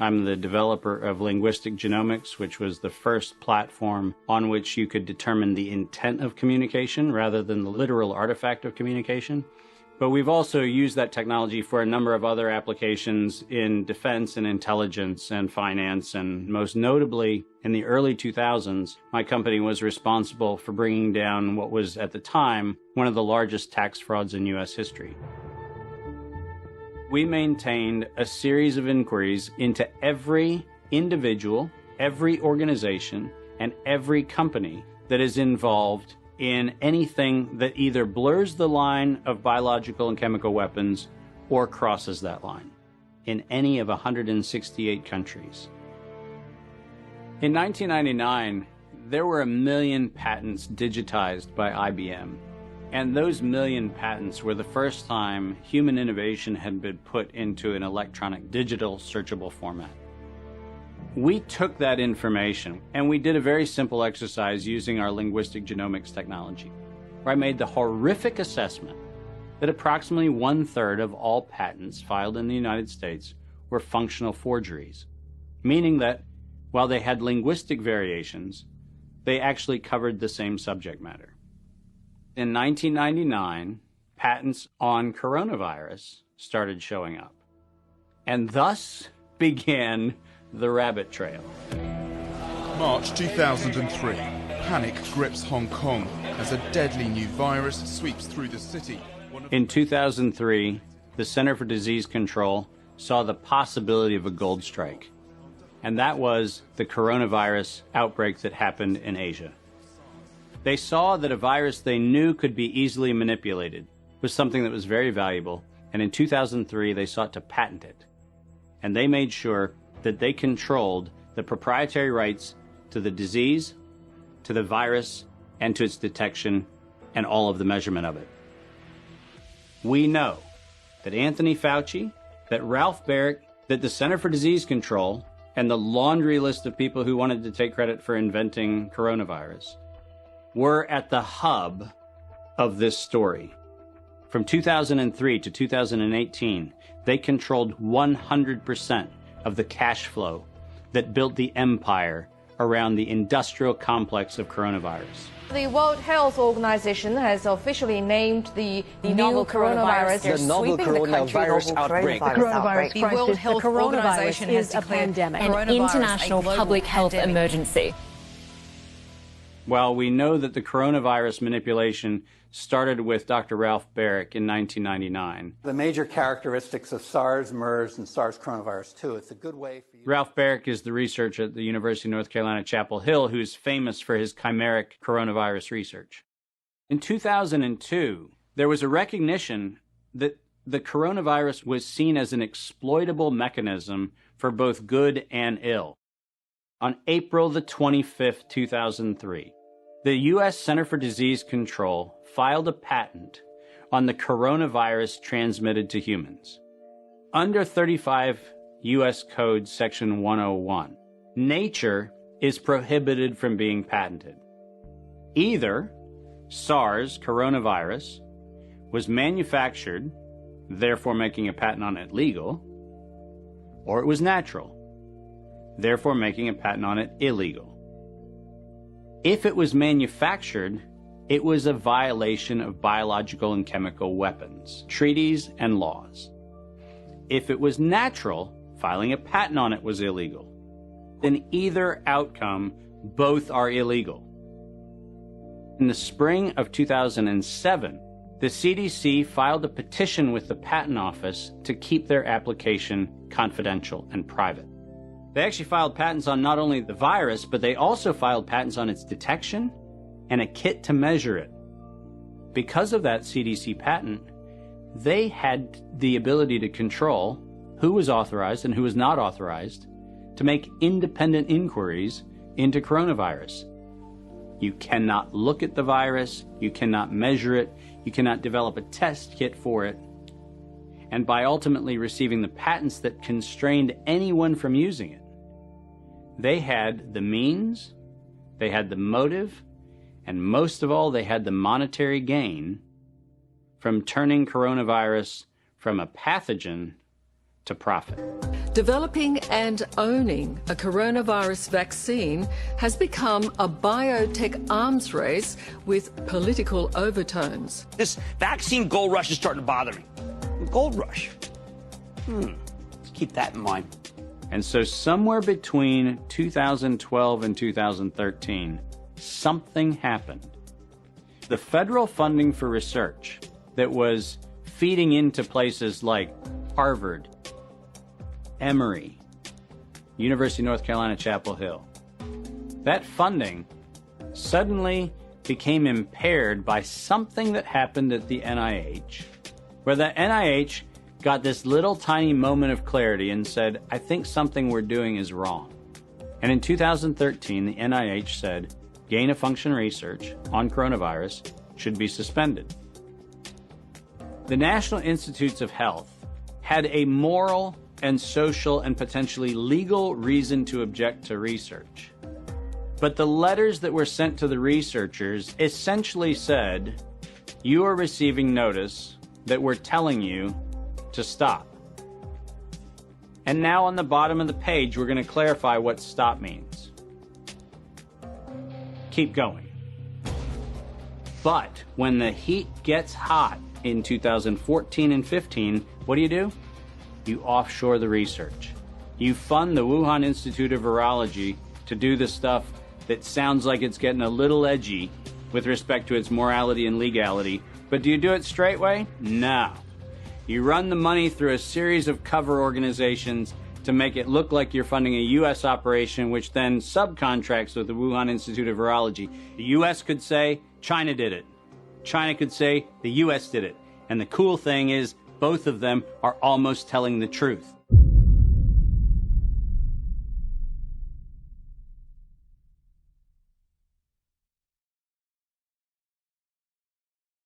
I'm the developer of linguistic genomics, which was the first platform on which you could determine the intent of communication rather than the literal artifact of communication. But we've also used that technology for a number of other applications in defense and intelligence and finance, and most notably, in the early 2000s, my company was responsible for bringing down what was, at the time, one of the largest tax frauds in U.S. history. We maintained a series of inquiries into every individual, every organization, and every company that is involved in anything that either blurs the line of biological and chemical weapons or crosses that line in any of 168 countries. In 1999, there were 1 million patents digitized by IBM, and those 1 million patents were the first time human innovation had been put into an electronic digital searchable format. We took that information and we did a very simple exercise using our linguistic genomics technology, where I made the horrific assessment that approximately 1/3 of all patents filed in the United States were functional forgeries, meaning that while they had linguistic variations, they actually covered the same subject matter. In 1999, patents on coronavirus started showing up, and thus began the Rabit Trail. March 2003. Panic grips Hong Kong as a deadly new virus sweeps through the city. In 2003, the Center for Disease Control saw the possibility of a gold strike, and that was the coronavirus outbreak that happened in Asia. They saw that a virus they knew could be easily manipulated was something that was very valuable, and in 2003 they sought to patent it. And they made sure that they controlled the proprietary rights to the disease, to the virus, and to its detection, and all of the measurement of it. We know that Anthony Fauci, that Ralph Baric, that the Center for Disease Control, and the laundry list of people who wanted to take credit for inventing coronavirus were at the hub of this story. From 2003 to 2018, they controlled 100% of the cash flow that built the empire around the industrial complex of coronavirus. The World Health Organization has officially named the novel coronavirus the novel coronavirus outbreak. The coronavirus The World Health Organization has is a pandemic. An international public health emergency. While we know that the coronavirus manipulation started with Dr. Ralph Baric in 1999. The major characteristics of SARS, MERS, and SARS coronavirus 2. It's a good way for you. Ralph Baric is the researcher at the University of North Carolina, Chapel Hill, who's famous for his chimeric coronavirus research. In 2002, there was a recognition that the coronavirus was seen as an exploitable mechanism for both good and ill. On April the 25th, 2003, the U.S. Center for Disease Control filed a patent on the coronavirus transmitted to humans. Under 35 U.S. Code Section 101, nature is prohibited from being patented. Either SARS coronavirus was manufactured, therefore making a patent on it legal, or it was natural, therefore making a patent on it illegal. If it was manufactured, it was a violation of biological and chemical weapons, treaties, and laws. If it was natural, filing a patent on it was illegal. In either outcome, both are illegal. In the spring of 2007, the CDC filed a petition with the Patent Office to keep their application confidential and private. They actually filed patents on not only the virus, but they also filed patents on its detection and a kit to measure it. Because of that CDC patent, they had the ability to control who was authorized and who was not authorized to make independent inquiries into coronavirus. You cannot look at the virus, you cannot measure it, you cannot develop a test kit for it. And by ultimately receiving the patents that constrained anyone from using it, they had the means, they had the motive, and most of all, they had the monetary gain from turning coronavirus from a pathogen to profit. Developing and owning a coronavirus vaccine has become a biotech arms race with political overtones. This vaccine gold rush is starting to bother me. Gold rush. Let's keep that in mind. And so somewhere between 2012 and 2013, something happened. The federal funding for research that was feeding into places like Harvard, Emory, University of North Carolina, Chapel Hill, that funding suddenly became impaired by something that happened at the NIH, where the NIH got this little tiny moment of clarity and said, I think something we're doing is wrong. And in 2013, the NIH said, gain-of-function research on coronavirus should be suspended. The National Institutes of Health had a moral and social and potentially legal reason to object to research. But the letters that were sent to the researchers essentially said, you are receiving notice that we're telling you to stop. And now on the bottom of the page, we're going to clarify what stop means. Keep going. But when the heat gets hot in 2014 and 15, what do? You offshore the research. You fund the Wuhan Institute of Virology to do the stuff that sounds like it's getting a little edgy with respect to its morality and legality. But do you do it straight way? No. You run the money through a series of cover organizations to make it look like you're funding a U.S. operation, which then subcontracts with the Wuhan Institute of Virology. The U.S. could say, China did it. China could say, the U.S. did it. And the cool thing is, both of them are almost telling the truth.